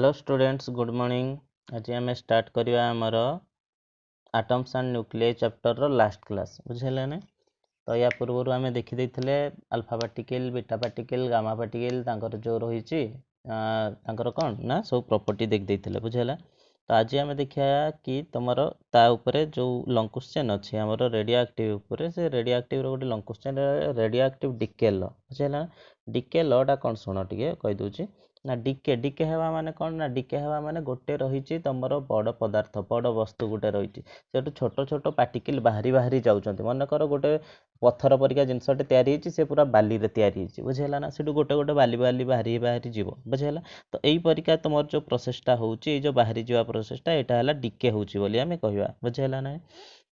Hello students good morning. आज आम start करवा आमर एटम्स एंड न्यूक्लियाई चैप्टर रो लास्ट क्लास बुझेला ना। तो या पूर्व आम देखी alpha particle beta particle gamma particle तांकर जो रही कौन ना सब प्रॉपर्टी देखी बुझेला। तो आज आम देखा कि तुम ता उपरे जो लॉन्ग क्वेश्चन अच्छे आम रेडियो एक्टिव उपरे से रेडियो एक्टिव गोटे long question radio active decay law बुझेला। डीके लॉटा कौन शुण टे कहीदे ना डीके डीके हेवा माने कौन ना डीके हेवा माने गोटे रही तुम बड़ पदार्थ बड़ वस्तु गोटे रही से छोट छोट पार्टिकल बाहरी बाहरी जाऊँच मनकर गोटे पत्थर परिका जिनसटे तैयारी से पूरा बाली रे तैयारी बुझेला ना से गोटे गोटे बाली बाली बाहरी बाहरी जीव बुझेला। तो यही परिका तुम जो प्रोसेसटा होची जो बाहरी जावा प्रोसेसटा यहाँ है डीके होची बोली आमे कहवा बुझेला ना।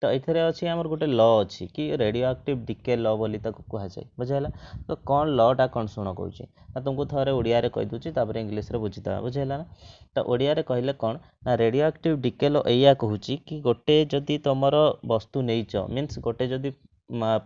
तो ये अच्छी आमर गोटे लॉ अच्छी कि रेडियो एक्टिव डीके लॉ बोली कहुए बुझेला। तो कौन लॉटा कौन शुण कौन तुमको थे ओडिया कहीदे तापर इंग्लीश बुझीदा बुझेला ना। तो ओडिया कहले कौन ना रेडियो एक्टिव डीके लॉ या कहूँ कि गोटे जदि तुम वस्तु नहींच मीन्स गोटे जदि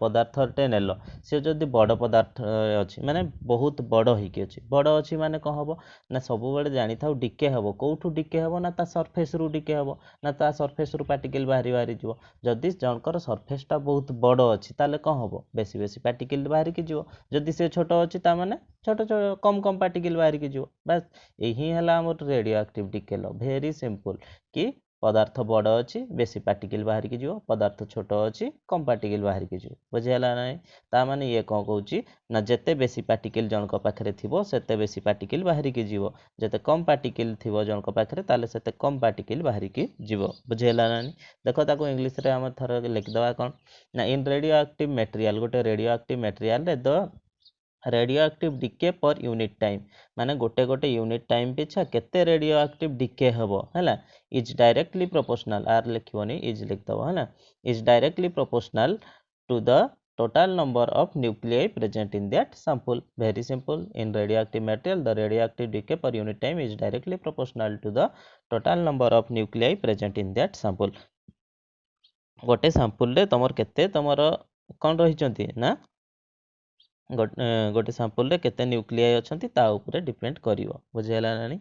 पदार्थटे नेल सी जदि बड़ पदार्थ अच्छी माने बहुत बड़ होगी अच्छी बड़ अच्छी माने कौन हम ना सब जानी था डीके हम कौटू डीके हम ना सरफेस रु डीके हम ना सरफेस रु पार्टिकल बाहरी बाहरी जीव जदि जनकर सरफेसटा बहुत बड़ अच्छी ताले कौन हम बेसी बेसी पार्टिकल बाहर की जीव जदि से छोट अच्छी ताने छोट छोट कम कम पार्टिकल बाहर की जीव बस यही है आम रेडियो एक्टिव डीके लॉ भेरी सिंपल कि पदार्थ बड़ अच्छी बेसी पार्टिकल बाहर की जीव पदार्थ छोट अच्छी कम पार्टिकल बाहर की जीव बुझेगा ना। ताने ये कौन कहूँ ना जिते बेसी पार्टिकल जनक पाखे थी सेते बेसी पार्टिकल बाहर की जीव जिते कम पार्टिकल थी जनक पाखे ताले सेते कम पार्टिकल बाहर की जीव बुझेगा ना। देख ताको इंग्लीश रे आम थर लिखिदेवा कौन ना इन रेडियो एक्टिव मटेरियल गोटे radio active material the radio active decay per unit time माने गोटे गोटे यूनिट टाइम पिछा केते रेडियो एक्टिव डीके हेबो हैला इज डायरेक्टली प्रोपोर्शनल आर लिखिबोनी इज लिखदबो हैला is directly proportional to the total number of nuclei present in that sample. Very simple. In radioactive material the radioactive decay per unit time is directly proportional to the total number of nuclei present in that sample. गोटे sample रे तमर केते तमर कौन रही ना गोटे sample रे केते न्यूक्लियाई अच्छी ताऊपर डिपेंड कर बुझेगा ना।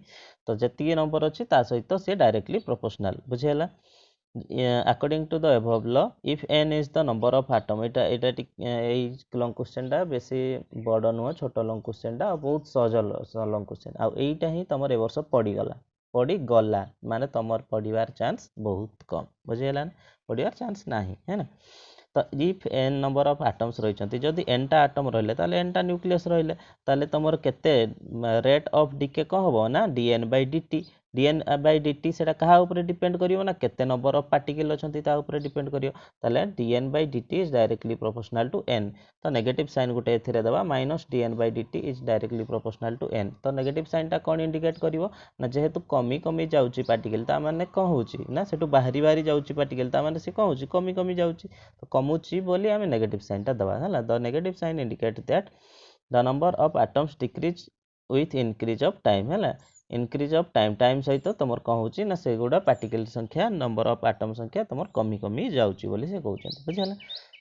तो जी नंबर अच्छी सहित सी डायरेक्टली प्रोपोर्शनल बुझेगा। According to the above law if N is the number of atom यहाँ लॉन्ग क्वेश्चन टा बेसी बड़ नुह छोट लॉन्ग क्वेश्चन टा बहुत सहज लॉन्ग क्वेश्चन आईटा ही तुम ए वर्ष पड़गला माने तुम पढ़ार चांस बहुत कम बुझेगा पढ़ार चांस ना है ना। तो if N number of atoms रही जदि एनटा आटम रहिले ताले एनटा न्यूक्लियस रहिले ताले तुमर केते रेट ऑफ डीके कौन हम ना dN by dt dN by dt से क्या ऊपर डिपेंड करियो ना केते नंबर ऑफ पार्टिकल अच्छी ऊपर डिपेंड करियो ताले dN by dt is directly proportional to N. तो नेगेटिव साइन गोटे एथिरे दबा minus dN by dt is directly proportional to N. तो नेगेटिव साइनटा कौन इंडिकेट करिवो ना जेहेतु कमी कमी जाउची पार्टिकल ता माने कौन होची ना सेटु बाहरी बाहरी जाउची पार्टिकल ता माने से कौन होची कमी कमी जाउची तो कमुची बोली आम नेगेटिव साइनटा दबा है। The negative sign indicate that the number of atoms decrease with increase of time है इनक्रीज ऑफ टाइम सहित तुम कौन होची ना से गुड़ा पार्टिकल संख्या नंबर ऑफ एटम संख्या तुम कमी कमी जाउची बोली से कहते बुझे।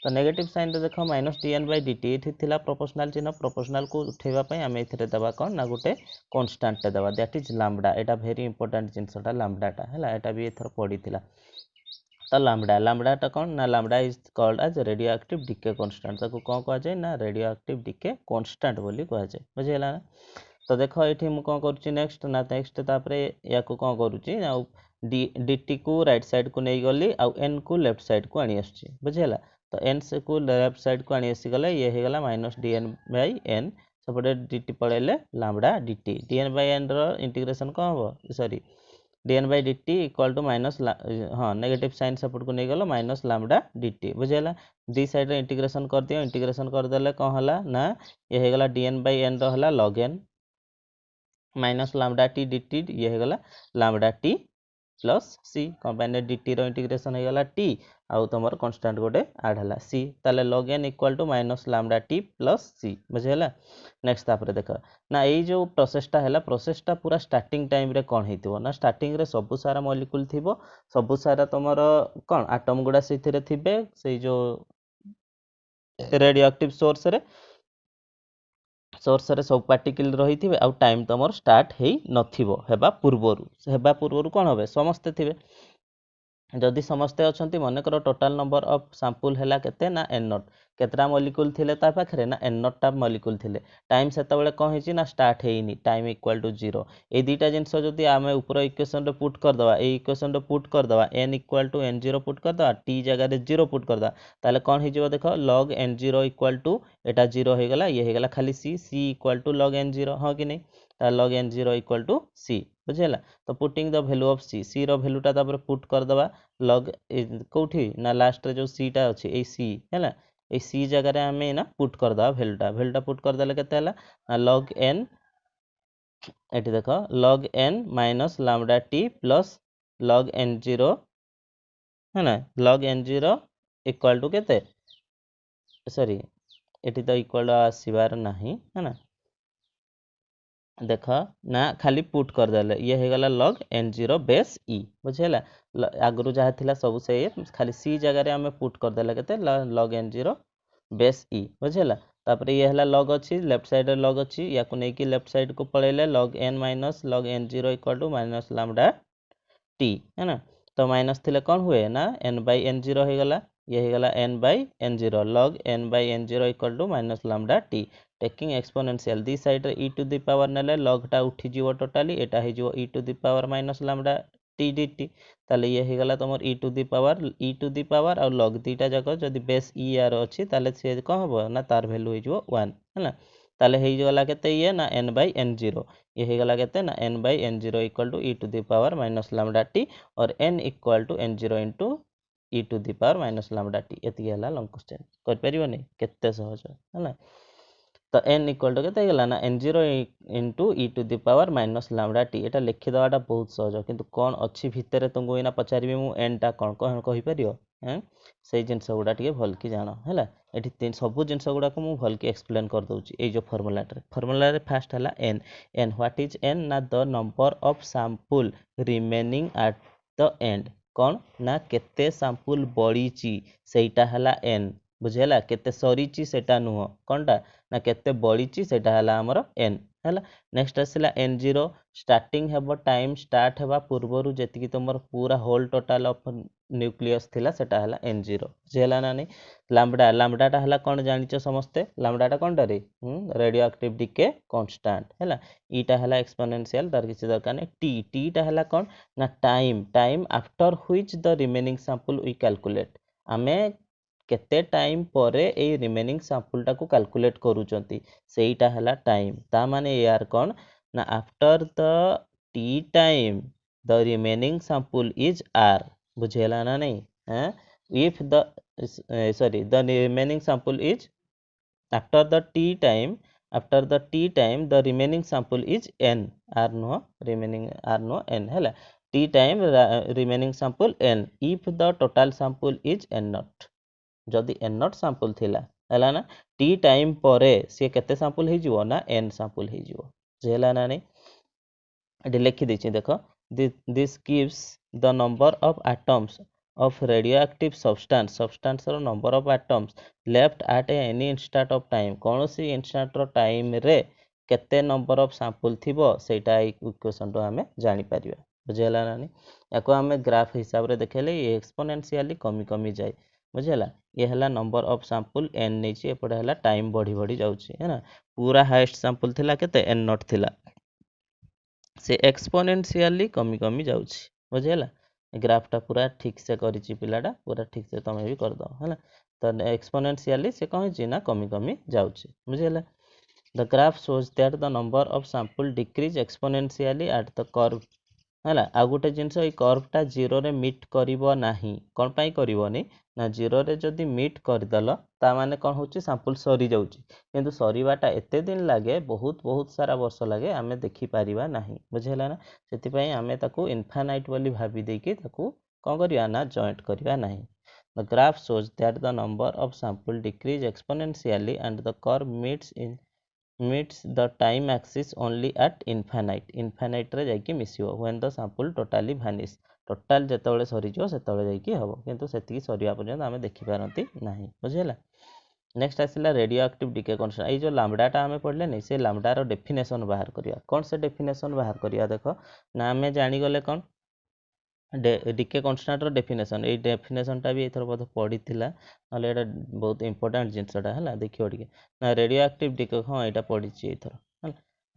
तो नेगेटिव साइन देख माइनस डीएन बाय डीटी ये थिला प्रोपोर्शनल चिन्ह प्रोपोर्शनल को उठेबापी आम ये देवा कौन ना गोटे कन्स्टांट देवा दैट इज लैम्बडा यहाँ भेरी इंपोर्टेंट जिनसटा लैम्बडाटा है यहाँ भी एथर पड़ी था। तो लैम्बडाटा कौन ना lambda is called as radio active decay constant ताको कौन कह जाए ना रेडियो एक्टिव डीके कांस्टेंट बोली कह जाए बुझेगा ना। तो देख ये मुझे कौन करुच्ची नेक्स्ट ना नेक्स्ट तापर या कौन करुच्ची ना डीटी को राइट साइड को नहीं गली आउ एन को लेफ्ट साइड को आनी आसुची बुझेगा। तो एन से को लेफ्ट साइड को आनी आसीगले ये होगा माइनस डीएन बाय एन सेपटे डीटी पड़ेले lambda dt dN by N integration कौन हम sorry dN by d equal to minus हाँ नेगेटिव साइन सपोर्ट को नहीं गलो माइनस लैम्बडा डी बुझेगा। दी साइड रे इंटीग्रेशन कर दियो इंटीग्रेशन करदेले कौन है ना ये होगा डीएन बाई एन रहा log N minus lambda t डी ये होगा lambda t plus C combined डी रो इंटीग्रेशन होगा टी आउ तुम कन्स्टांट गोटे आड है सी ताले log N equal to minus lambda t plus C बुझेगा। नेक्स्ट तापर देख ना ये जो प्रोसेसटा है प्रोसेसटा पूरा स्टार्टिंग टाइम रे कौन होइतिबो ना स्टार्टिंग रे सबु सारा मॉलिक्यूल थिबो सबु सारा तुमर कौन आटम गुड़ा से थिबे से जो रेडियो एक्टिव सोर्स रे सोर्स रे सब पार्टिकल रही थे आउ टाइम तुम स्टार्ट हो नथिबो हेबा पूर्वरु कौन हे समस्ते थे जदि समस्ते अच्छा मनकर टोटाल नंबर ऑफ सैंपल है केते ना एन नॉट केतरा मॉलिक्यूल थिले ता पाखरे ना एन नॉट टा मॉलिक्यूल थिले टाइम सेतबेले कौन होइची ना स्टार्ट हेइनी टाइम इक्वल टू 0 ए दुईटा जिनस जदि आमे ऊपर इक्वेशन रे पुट कर दवा ए इक्वेशन रे पुट कर दवा n equal to n0 put कर दवा t जगह रे 0 पुट कर दवा ताले कौन हो जिवो देखो log n0 इक्वल टू एटा 0 हो गला ये हो गला खाली c equal to log n0 हां कि नहीं log n0 equal to c बुझेला तो putting the value of c रो वैल्यूटा तापर पुट कर दवा लग कोठी ना लास्ट रे जो सी टा अछि ए सी हैला ए सी जगह रे हमें ना पुट कर दवा वैल्यूटा पुट कर देले केते हला ना log n एठी देखो log n minus lambda t plus log n0 है ना log n0 इक्वल टू केते सॉरी एठी तो इक्वल आसीबार नाही है ना देख ना खाली पुट कर देले ये हो गला log n0 बेस e बुझेला आगरु जहा थिला सब से खाली c जगह रे हमें पुट कर देले केते log n0 बेस e बुझेला तापर ये हला log अछि लेफ्ट साइड रे log अछि या को नै कि लेफ्ट साइड को पळेले log n minus log n0 equal to minus lambda t है ना तो माइनस थिले कौन हुए ना n बाय n0 हो गला ये हो गला n by n0 log n by n0 equal to minus lambda t taking exponential the side रे e टू दी पावर नेले log टा उठी जीवो टोटली एटा हे जीवो e to the power minus lambda t dt ताले ये हे गला तमर e टू दी पावर और log दीटा जाको जदी बेस e आर अछि ताले से को हबो ना तार वैल्यू हे जीवो 1 हैना ताले हे गला केते ये ना n बाय n0 ये हे गला केते ना n by n0 equal to e to the power minus lambda t और n equal to n0 into e to the power minus lambda t एति हला लॉन्ग क्वेश्चन कर परिबो नै केते सहज हैना तो n इक्वल टू केते गला ना n0 into e to the power minus lambda t एटा लिखि दवाटा बहुत सहज किंतु कोन अछि भितरे तुमको इना पचारिबे मु n टा कोन कोन कहि परियो हैं से जिंस गुडा टिके भल की जानो हैला एठी तीन सब जिंस गुडा को मु भल की एक्सप्लेन कर दोची ए जो फार्मूला रे फर्स्ट हला n व्हाट इज n ना the number of sample remaining at the end कोन ना केते सैंपल बळीची सेटा हला n बुझेला केते सरीची सेटा नुह कोनटा ना केते बळीची सेटा हला हमर n हला नेक्स्ट आसिला n0 स्टार्टिंग हेबो टाइम स्टार्ट हेबा पूर्वरु जेतिकी तुमर पूरा होल टोटल ऑफ न्यूक्लियस थिला सेटा हला n0 जेला ना नै लैम्डा टा हला कोन जानिचो समस्ते लैम्डा टा कोनटा रे रेडियो एक्टिव डीके कांस्टेंट हला ई टा हला एक्सपोनेंशियल तार किछि दरकार नै टी टा हला कोन ना time after which the remaining sample we calculate आमे केते टाइम परे ए रिमेनिंग सैंपल टा को कैलकुलेट करूचंती सेईटा हला टाइम ता माने यार कोन ना after the T time the remaining sample is आर बुझेला ना नहीं हैं if the sorry the remaining sample is after the T time the remaining sample is n are no remaining are no n हला T time remaining sample n if the total sample is n naught जदि n naught sample थिला हला ना T time परे से केते sample हे जिवो ना n सैंपल हे जिवो जेला ना नै एडी लिखि दैछि देखो this gives the number of atoms of radioactive substance रो number of atoms left at any instant of time कोनोसी इंस्टेंट रो टाइम रे केते नंबर ऑफ सैंपल थिबो सेटा इक्वेशन रो हमें जानि परिबा बुझेला नानी याको हमें ग्राफ हिसाब रे देखेले एक्सपोनेंशियली कमी कमी जाय बुझेला ये हला नंबर ऑफ सैंपल n नेछि एपडे हला टाइम बढ़ी बढ़ी जाउछि है ना पूरा हाईएस्ट सैंपल थिला केते n नॉट थिला से एक्सपोनेंशियली कमी कमी जाउछि बुझेला ग्राफ टा पूरा ठीक से करिछि पिलाटा पूरा ठीक से तमे भी कर दो हैला तो एक्सपोनेंशियली से कहि ना कमी कमी जाउछि बुझेला the graph shows that the number of sample decrease exponentially at the curve हैला आ गोटे जिंस ए कर्व टा 0 रे मीट करिवो नाही कोन पई करिवो नै ना 0 रे जदी मीट कर दलो ता माने कोन होची सैंपल सरी जाउची किंतु सरीवाटा एते दिन लागे बहुत सारा वर्ष लागे आमे देखि परिबा नाही बुझेला ना सेति पई आमे ताकू इनफाइनाइट बोली भाबी देकी ताकू कोन करिया ना जॉइंट करिया नाही the graph shows that the number of sample decrease exponentially and the curve meets the time axis only at infinite रे जाइकी मिसियो when the sample totally vanish टोटाल जेतबेले सरी जो सेतबेले जाइकी हबो किंतु सेतिकी सरिया पर्यंत आमे देखि पारंती नाही बुझेला नेक्स्ट आसला रेडियो एक्टिव डीके कन्स्टांट ये जो लामडाटा आम पढ़ले नहीं से लामडार डेफिनेशन बाहर करिया कौन से डेफिनेशन बाहर करिया देख ना आम जानीगले कौन डीके कन्स्टांटर डेफिनेशन ये डेफिनेशनटा भी एथर बोध पड़ी ना बहुत इंपोर्टेंट जिनसटा है देखिए टे ना रेडियो एक्टिव डीके हाँ यहाँ पड़ी एथर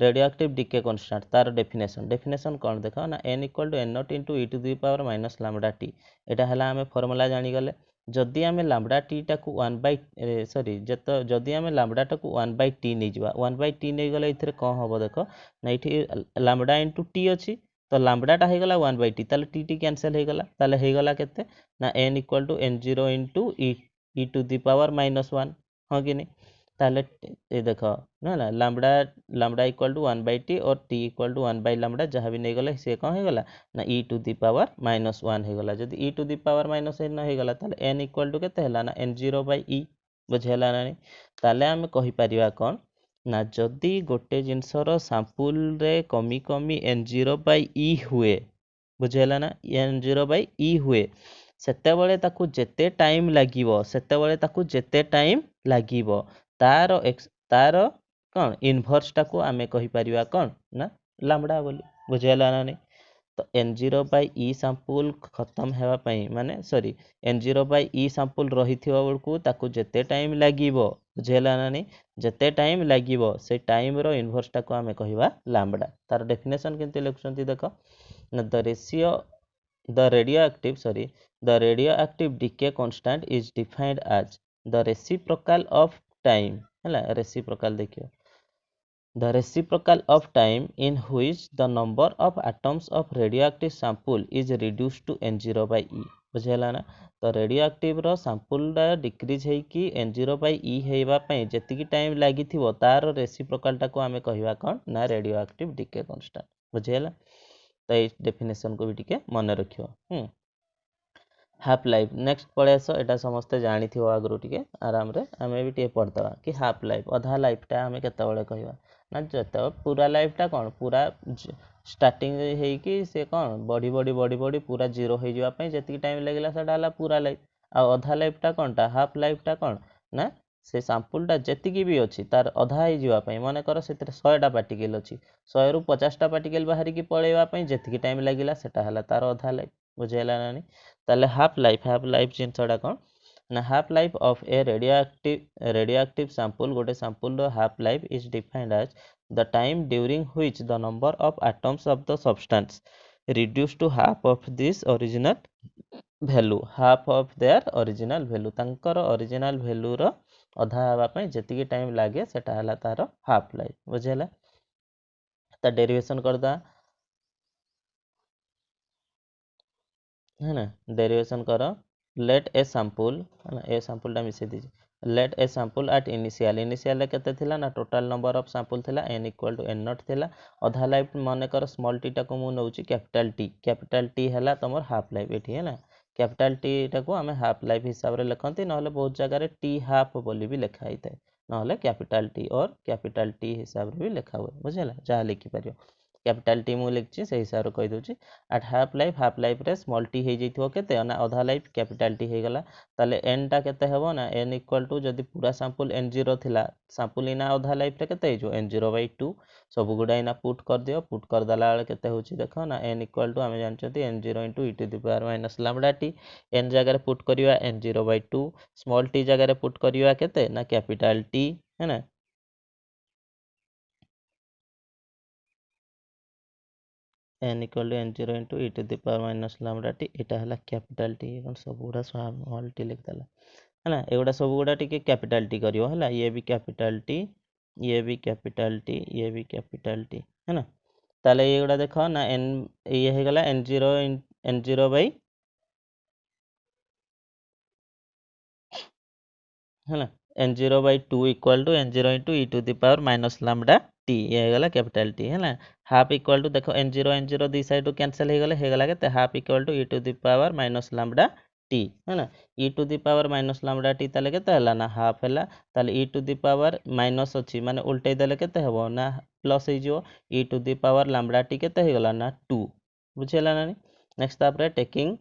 रेडियो एक्टिव डीके कन्स्टांट तार डेफिनेशन कौन देख ना N equal to N naught into e to the power minus lambda T यहाँ है आम फर्मूला जानीगले जदि आम लामडा टी टाक वन बै सरी जदि आम लामडाटा को वन बै टी नहीं जावा वन बै टी नहीं गले ये कौन हम देख ना ये लामडा इंटू टी अच्छी तो लामडाटा होगा वन बै टी ताले टी टी कैनसल होगला ताले होगला केते ना N equal to N zero into e to the power minus one हाँ कि नहीं ताले ये देख ना ना lambda lambda equal to one by t और t equal to one by lambda जहाँ भी नहीं गला सी कौन होगला ना e to the power minus one होगला जब e to the power minus one होगला ताले एन इक्वल टू केते हला ना एन जीरो बै ई बुझेला ना ताले आम कहि परिबा कौन ना जदि गोटे जिनसर सैंपल रे कमी कमी एन जीरो बै ई हुए बुझेला ना एन जीरो बै ई हुए सेतेबेले ताकू जेते टाइम लागिवो सेतेबेले ताकू जेते टाइम लागिवो तार तार कौन इनभर्सटा को आम कहीपर कौन ना लामडा बोली बुझेगा ना नहीं तो एन जीरो बै ई सैंपल खत्म होगापाई माने सॉरी एन जीरो बै ई सैंपल रही बेलू ताकू जेते टाइम लागिवो बुझेगा ना नहीं जेते टाइम लागिवो से टाइम रो इनभर्सटा को आम कहवा लामडा तार डेफिनेशन केमती लिखुंट देख ना the ratio the radioactive decay constant is defined as the reciprocal of time है reciprocal देखियो the reciprocal of time in which the number of atoms of radioactive sample is reduced to n0 by e बुझेगा ना तो रेडियोआक्टिव रो सैंपलटा decrease होगी n0 by e होगापाई जी time लगी तार रेसिप्रोकालटा को आम कहवा कौन ना रेडियोआक्टिव डीके कांस्टेंट बुझेगा तो ये डेफिनेशन को भी टिके मन रखियो हाफ लाइफ नेक्स्ट पड़े आस यहाँ समस्ते जानी आगु टे आराम रे आम भी टे पढ़दे कि हाफ लाइफ अधा लाइफटा आम केतबले कहवा ना जो पूरा लाइफटा कौन पूरा स्टार्टिंग होगी सी कौन बढ़ी बढ़ी बढ़ी बढ़ी पूरा जीरो हो जावाई जी टाइम लगे से पूरा लाइफ आ अधा लाइफटा कौनटा हाफ लाइफटा कौन ना से सैंपलटा जी भी अच्छी तार अधा होगापाई मन कर से 100टा पार्टिकल अच्छी 100 रू 50टा पार्टिकल बाहर की पलैवाई जी टाइम लगे से तार अधा लाइफ बुझेगा ना ताले हाफ लाइफ जिनसटा कौन ना half life of a radioactive sample गोटे sample half life is defined as the time during which the number of atoms of the substance reduce to half of this original value half of their original value तांकर original value रो अधा हवापाई जी time लगे सेटा हला तार half life बुझेला ता डेरिवेशन करदा है ना डेरिवेशन कर लेट ए सैंपल है ना ए सैंपलटा मिसे दीजिए let a sample at initial केते थिला ना टोटल नंबर ऑफ सैंपल थिला n equal to n naught थिला अधा लाइफ मन कर स्मॉल टी टाको मु नउची कैपिटल टी हैला तमर हाफ लाइफ एठी है ना कैपिटल टी टाको आमे हाफ लाइफ हिसाब रे लिखंती नहले बहुत जगह रे टी हाफ बोली भी लिखा हिताय नहले कैपिटल टी और कैपिटल टी हिसाब रे भी लिखा हुए बुझला जहाँ लिखि परियो कैपिटल टी मु लिखछि से हिसाब रे कहि दोछि एट हाफ लाइफ रे स्मॉल टी हो जाइथिबो केते ना अधा लाइफ कैपिटल टी हो गला ताले एन टा केते हेबो ना n इक्वल टू जदि पूरा सैंपल n0 थिला सैंपल इना अधा लाइफ रे केते हो n0 by 2 सब गुडा इना पुट कर दियो पुट कर दला बेले केते होछि देखो ना n इक्वल टू आमे जानछथि n0 into e to the power minus lambda t n जगह रे पुट करिवा n0 by 2 स्मॉल t जगह रे पुट करिवा केते ना कैपिटल t है ना n equal to n0 into e to the power minus lambda t এটা হলা ক্যাপিটাল টি এখন সবগুড়া স্মল টি লিখଦେলা है एगुड़ा सब गुड़ा टी कैपिटल टी करियो है ये भी कैपिटल टी ये भी कैपिटल टी ये भी कैपिटल टी है ना ताले ये गुड़ा देखो ना एन ये हो गला n0 बाई है ना n0 by 2 equal to n0 into e to the power minus lambda t ये हो गला कैपिटल टी है ना हाफ इक्वल टू देखो n0 दी साइड कैंसिल हो गला के half equal to e to the power minus lambda t है ना e to the power minus lambda t ताले केते हला ना हाफ हला ताले e to the power minus अछि माने उल्टे देले केते हेबो ना प्लस हो जिवो e to the power lambda t केते हो गला ना 2 बुझेला ना नेक्स्ट तापर taking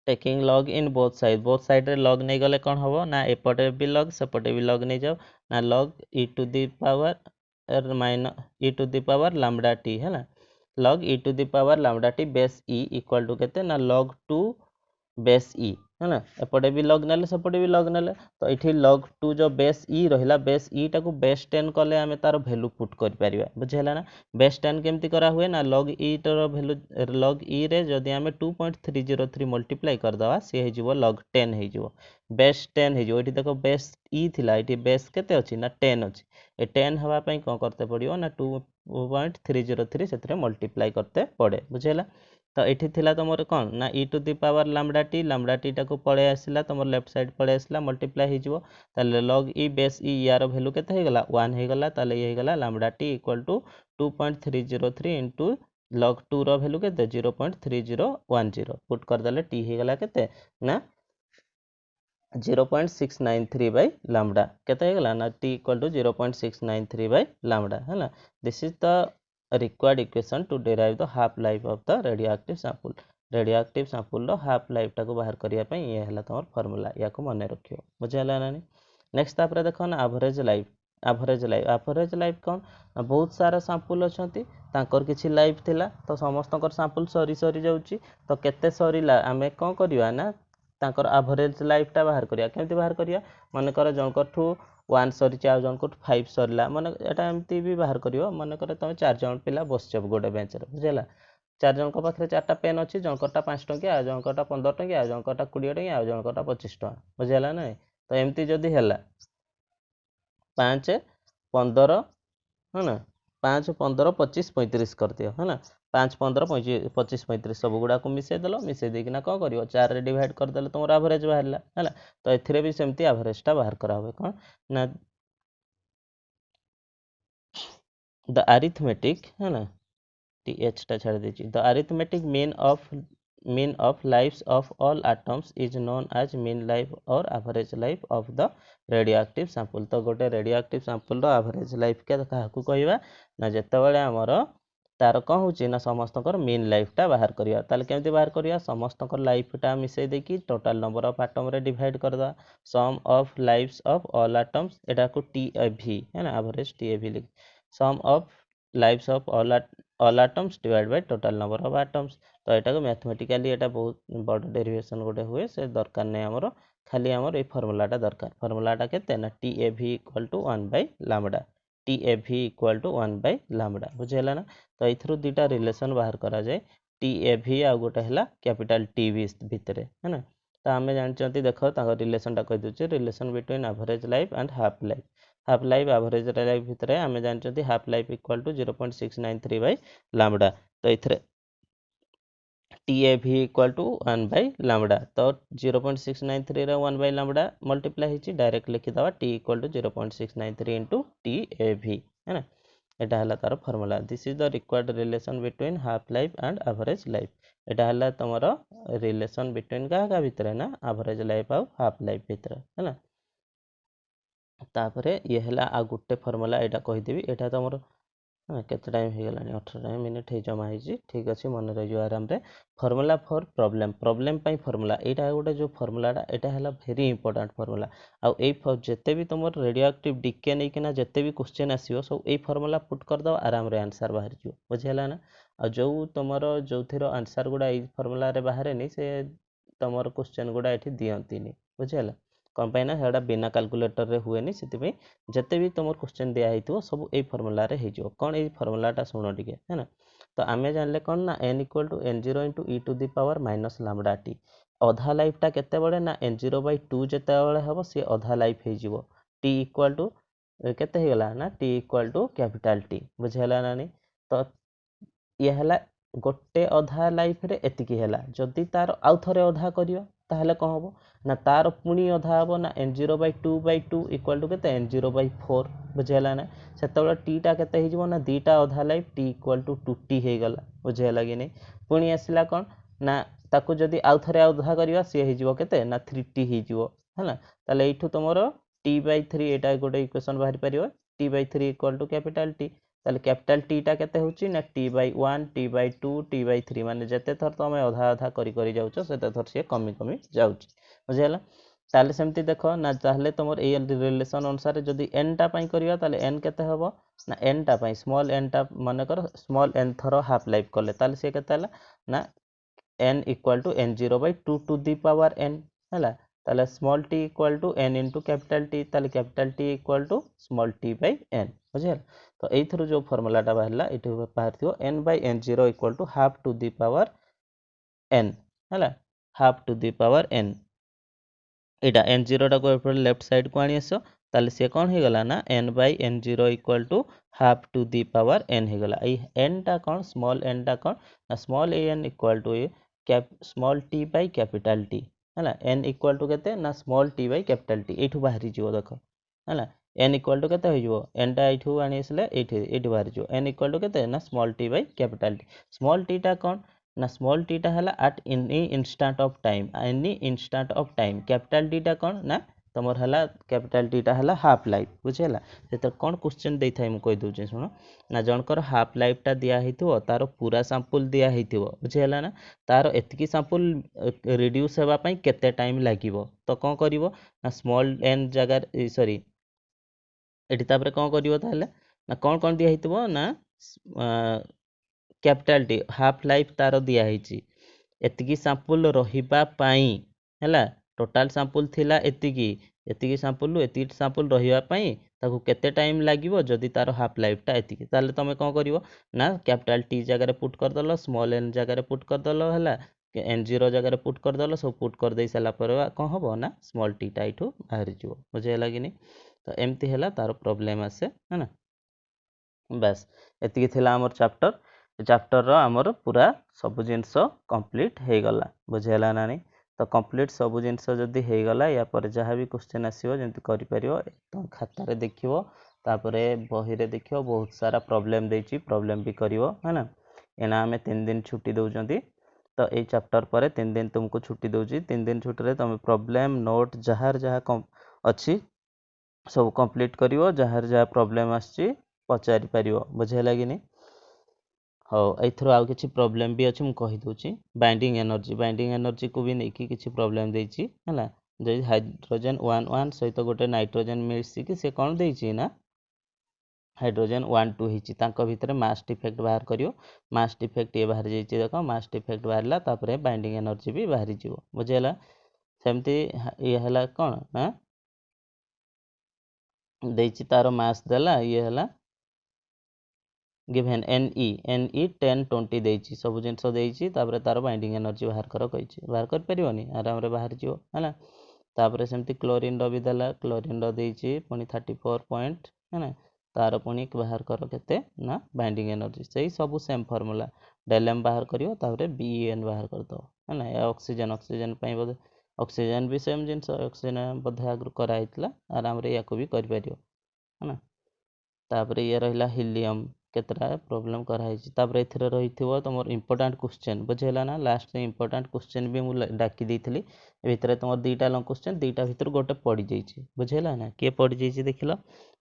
taking log in both side रे लॉग नहीं गले कौन हम ना एपटे भी लॉग सेपटे भी लॉग नहीं जाओ ना log e to the power minus e to the power lambda T है ना log e to the power lambda T base e equal to केते ना लॉग 2 बेस ई है ना एपटे भी लॉग नेले सेपटे भी लॉग नेले तो ये लॉग 2 जो बेस ई रहा बेस ई टाको बेस 10 कले आम तार भैल्यू पुट कर बुझेगा ना बेस 10 केमती करा हुए ना लॉग ई टर भैल्यू लॉग ई रे जदि आम 2.303 मल्टीप्लाई करदे सी हो लॉग 10 हो बेस 10 हो देख बेस ई थिला ये बेस केते अच्छी ना 10 अच्छी ए 10 हाँपाई कौन करते पड़ो ना 2.303 से मल्टीप्लाई करते पड़े बुझेगा तो ये थिला तुम कौन ना e to the power lambda t टाको पड़े आसला तुम लेफ्ट साइड पड़े आसला मल्टीप्लाई हो लॉग ई बेस ई यार भैल्यू केते होगला 1 होगला ये होगला lambda t equal to 2.303 into log 2 रो भैल्यू केते 0.3010 पुट करदेले टी होगला केते ना 0.693 by lambda केते होगला ना t equal to 0.693 by lambda है ना this is the required equation to derive the half life of the radioactive sample रो half life टाको बाहर करिया पई ये हला तमर फार्मूला या को माने रखियो बुझे हला ना नेक्स्ट तापर देखो ना एवरेज लाइफ कौन बहुत सारा सैंपल अछंती तांकर किछि लाइफ थिला तो समस्तकर सैंपल सरी जाउची तो केते सरीला आमे कोन करिवा ना तांकर एवरेज लाइफटा बाहर करिया केमती बाहर करिया मनकर जनकठू 1 सरी आ जनकठू 5 सरला मन एटा एमती भी बाहर करियो मनकर तुम 4 जन पिला बसचब गोटे बेंच रे बुझेला 4 जन पाखे 4टा पेन अच्छी जनकटा 5 टंकिया जनकटा 15 टंकिया जनकटा 20 टंकिया जनकटा 25 टंका बुझेला ना तो एमती जदि हैला 5 15 है ना 5 15 25 35 कर दियो है ना 5 15 25 35 सब गुड़ा को मिसे देलो मिसे देकिना कौन करियो 4 रे डिवाइड कर देलो तुम एवरेज बाहरला है तो एथिरे भी सेमती एवरेज टा बाहर करा हुए कौन ना द अरिथमेटिक है ना टीएच टा छाड़ दीजिए the arithmetic mean of lives of all atoms is known as mean life or average life of the radioactive sample तो गोटे radioactive sample रो average life के काहाकू कहवा ना जेतेबेले हमर तार कौन होची ना समस्तकर मीन लाइफ टा बाहर करिया ताले केमती बाहर करिया समस्तकर लाइफ टा मिसई देकी टोटल नंबर ऑफ एटम रे डिवाइड करदा sum of lives of all atoms एटा को टीएवी है ना एवरेज टीएवी लिख sum of lives of all atoms divide by total number of atoms तो एटा को मैथमेटिकली एटा बहुत बड़ डेरिवेशन गोटे हुए से दरकार नै हमरो खाली हमर ए फार्मूलाटा दरकार फार्मूलाटा केते ना TAV equal to 1 bye lambda TAV equal to 1 bye lambda बुझेला ना तो इथरु दुटा रिलेशन बाहर करा जाए TAV आ गोटे हला कैपिटल TV भितरे है ना तो आमे जानचंती देखो ताको रिलेशन टा कह दोचे relation between average life and half life average life भितरे आमे जानचंती half life equal to 0.693 by lambda तो इथरे TAV equal to 1 bye lambda तो 0.693 रे 1 बाय लैम्बडा मल्टीप्लाई हिची डायरेक्ट लिखि दवा T equal to 0.693 into TAV है ना एटा हला तार formula this is the required relation between half life and average life एटा हला तमरो रिलेशन बिटवीन का भितरे ना एवरेज लाइफ और हाफ लाइफ भितरे है ना तापरे ये हला आ गुटे फार्मूला एटा कहि देबी एटा तमरो हाँ केते टाइम हो गलानी 18 मिनिट हे जमा हिची ठीक अछि मन रहि जो आराम रे फार्मूला फॉर प्रॉब्लम पई फार्मूला एटा गोटे जो फार्मूलाटा एटा हला वेरी इंपोर्टेंट फार्मूला आ ए जेते भी तुमर रेडियो एक्टिव डीके नै किना जेते भी क्वेश्चन आसीयो सब ए फार्मूला पुट कर दो आराम रे आंसर बाहर जो बुझेला ना आ जो तुमर जोथिरो आंसर गुडा ए फार्मूला रे बाहर नै से तुमर क्वेश्चन गुडा एठी दियंतीनी बुझेला कौन पाई ना सेटा बिना कैलकुलेटर रे हुए नहीं से जिते भी तुम क्वेश्चन दिया है सब ये फर्मूला रे हो कौन ये फर्मूलाटा शुण टे है ना तो आम जानले कौन ना n equal to n0 into e to the power minus lambda T अधा लाइफटा केते बड़े ना n0 बाय 2 जिते बड़े हम सी अधा लाइफ हो टी इक्वल टू केते हो गला ना T equal to capital T बुझेला ना नहीं तो ये हला गोटे अधा लाइफ रे एतिकी हला जदि तार आउ थरे अधा करियो ताहले कौन हम ना तार पुणी अधा हम ना n0 bye 2 bye 2 equal to केते n0 बाय 4 बुझेला ना सेतबेला टीटा केते हे जीवो ना दीटा अधा life t equal to 2t हे गला बुझेला कि नहीं पुणी आसिला कौन ना ताकू जदि आउ थरे अधा करिया से हे जीवो केते ना 3t हे जीवो है ना ताले एठू तमरो t बाय 3 एटा गोटे इक्वेशन बाहर परियो t by 3 equal to capital t ताले कैपिटल टीटा केते होची ना T/1 T/2 T/3 माने जेते थर तमे अधा अधा करी करी जाउछो सेते थर से कमी कमी जाउछ बुझियला ताले सेमती देखो ना ताले तमर ए रिलेशन अनुसार जदी n टा पई करिया ताले n केते हबो ना n टा पई स्मॉल n टा माने कर स्मॉल n थरो हाफ लाइफ करले ताले से केते हला ना n equal to n0/2 to the power n हला ताले small t equal to n into capital T ताले capital T equal to small t/n बुझियला तो एथरो जो फार्मूलाटा बाहरला एठी बाहरथियो n/n0 equal to half to the power n हला half to the power n एटा n0 टा को एपर लेफ्ट साइड को आनी आसो ताले से कोन हे गला ना n/n0 equal to half to the power n हे गला ए n टा कोन स्मॉल n टा कोन ना small n equal to cap small t by capital T हला n इक्वल टू केते ना small t by capital T एठू बाहरी जिवो देखो हला n इक्वल टू केते हो जिवो n टा एठू आनी आसले एठी बाहरी जिवो n इक्वल टू केते ना small t by capital T small t टा कोन ना स्मॉल t टा हला at any instant of time capital T टा कोन ना तमर हला कैपिटल T टा हला हाफ लाइफ बुझेला सेतर कोन क्वेश्चन देई थाई मु कहि दोचे सुनो ना जनकर हाफ लाइफ टा दिया हेतिवो तारो पूरा सैंपल दिया हेतिवो बुझेला ना तारो एतकी सैंपल रिड्यूस हेबा पई केते टाइम लागिवो तो कोन करिवो ना स्मॉल n जगह सॉरी एठी तापर कोन करिवो ताले ना कोन दिया हेतिवो ना कैपिटल T हाफ लाइफ तारो दिया हेची एतिकी सैंपल रहिबा पई हैला टोटल सैंपल थिला एतिकी सैंपल रहिबा पई ताकू केते टाइम लागिवो जदी तारो हाफ लाइफ टा एतिकी ताले तमे कोन करिवो ना कैपिटल T जगह रे पुट कर दलो स्मॉल n जगह रे पुट कर दलो हैला n0 जगह रे पुट कर दलो सब पुट कर देई सला पर कोन हबो ना स्मॉल t टा इठू बाहर जिवो बुझे लागिनी तो एमती हैला तारो प्रॉब्लम आसे है ना बस एतिकी थिला हमर चैप्टर रो हमर पूरा सब जिंस कंप्लीट हे गला बुझेला नानी तो कंप्लीट सब जिंस जदी हे गला या पर जहा भी क्वेश्चन आसीबो जेंति करि परियो एकदम खाता रे देखिवो तापरे बही रे देखिवो बहुत सारा प्रॉब्लम देछि प्रॉब्लम भी करिवो है ना एना हमें 3 दिन छुट्टी दउजंती तो ए चैप्टर पर 3 दिन तुमको छुट्टी दउजी 3 दिन छुट्टी रे तुम प्रॉब्लम नोट जहा अछि सब कंप्लीट करिवो जहा प्रॉब्लम आछि पचारि परिवो बुझेला कि नहीं हाँ एथरो आउ किछि प्रॉब्लम भी अछि मु कहि दोछि बाइंडिंग एनर्जी को भी नहीं किछि प्रॉब्लम देछि हला जे हाइड्रोजन 1 सहित गोटे नाइट्रोजन मिलसी कि से कोन देछि ना हाइड्रोजन 1 2 हिची तांको भितरे मास डिफेक्ट बाहर करियो मास डिफेक्ट ये बाहर जाइछि देखो मास डिफेक्ट बाहरला तापरे बाइंडिंग एनर्जी भी बाहरी जिवो बुझेला सेमती ये हला कोन ना देछि तारो मास देला ये हला गिवन ne 10 20 देछि सब जिंस देछि तापरे तारो बाइंडिंग एनर्जी बाहर करो कहिछि बाहर कर परियोनी आराम रे बाहर जिवो हला तापरे सेमती क्लोरीन रो भी देला क्लोरीन रो देछि पुनी 34 पॉइंट है ना तार पुनी बाहर करो केते ना बाइंडिंग एनर्जी सही सब सेम फार्मूला del m बाहर करियो तापरे ben बाहर कर दो है ना ऑक्सीजन पई बोधे ऑक्सीजन भी सेम जिंस ऑक्सीजन बोधे आगु करा हितला आराम रे याको भी कर परियो है ना तापरे ये रहिला हीलियम केतरा प्रॉब्लम करा हिची तापरे एथिरे रहिथिबो तमर इंपोर्टेंट क्वेश्चन बुझेला ना लास्ट रे इंपोर्टेंट क्वेश्चन भी मु डाकी देथिली ए भितरे तमर दीटा लंग क्वेश्चन दीटा भितर गोटे पड़ी जाइछि बुझेला ना के पड़ी जाइछि देखिलो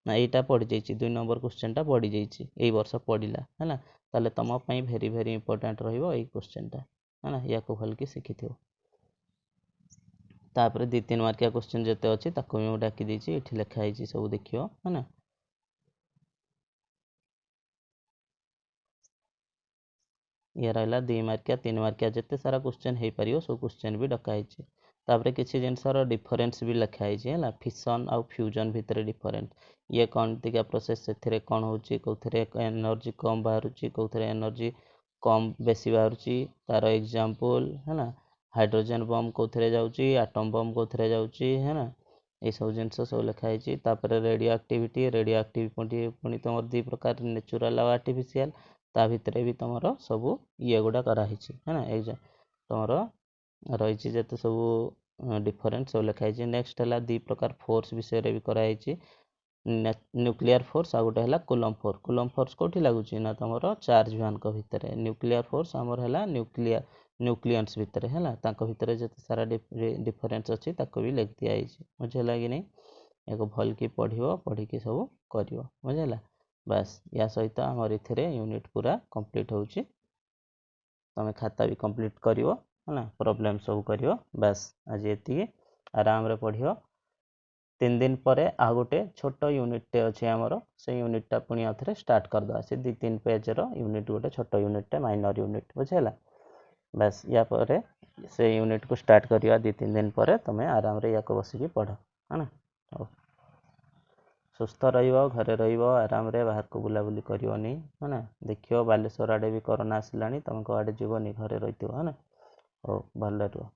ना एटा पड़ी जाइछि 2 नंबर क्वेश्चन टा पड़ी जाइछि एई वर्ष पड़िला हैला ताले तम पई भेरी भेरी इंपोर्टेंट रहिबो एई क्वेश्चन टा हैना याको भल की सिखिथियो तापरे 2-3 मार्किया क्वेश्चन जते अछि ताको मु डाकी देछि एठी लिखा हिची सब देखियो हैना ये रहा 2 मार्किया 3 मार्किया जिते सारा क्वेश्चन हो पार सब क्वेश्चन भी डकाई तापर किसी जिनसर डिफरेन्स भी लिखाई है फिशन आउ फ्यूजन भितर डिफरेन्स ये कौन टिका प्रोसेस से कौन हो कौन एनर्जी कम बाहर कौन एनर्जी कम बेसी बाहर तार एग्जांपल है ना हाइड्रोजन बम कौन जाऊँगी आटम बम कौन जाऊँगी है ना ये सब जिनस सब लिखाई रेडियो एक्टिविटी पुणी तुम 2 प्रकार नेचुरल और आर्टिफिशियल ता भितर भी तुम सब ये गुड़ा कराई है ना एग्जाम तुम रही जिते सब डिफरेन्स सब लिखाई नेक्स्ट है 2 प्रकार फोर्स विषय भी कराई न्यूक्लियर फोर्स आ गोटे है कूलम फोर्स कौटी लगुच ना तुम चार्ज भ्यान भितर न्यूक्लियर फोर्स आमर है न्यूक्लियस भितर है भितर जिते सारा डिफरेन्स अच्छी भी लिख दिखाई बुझेगा कि नहीं एक भल की पढ़ पढ़ी सब कर बुझेगा ବାସ୍ या सहित आमर इथिरे यूनिट पूरा कंप्लीट होउची तमे खाता भी कंप्लीट करिवो है ना प्रॉब्लम सब करिवो बस आज एति आराम रे पढ़ियो 3 दिन परे आ गोटे छोटो यूनिट टे अछि हमरो से यूनिट टा पुनी आथरे स्टार्ट कर दो से 2-3 पेज रो यूनिट गोटे छोटो यूनिट टे माइनर यूनिट बुझेला बस या परे से यूनिट को स्टार्ट करिया 2-3 दिन परे तमे आराम रे या को बसी की पढ़ो है ना सुस्थ रहिबो घरे रहिबो आराम रे बाहर को बुलाबुली करियोनी है ना देखियो बालेश्वर आडे भी कोरोना आसिलानी तुमको आडे जीवनी घरे रहितो है ना ओ भल रहो।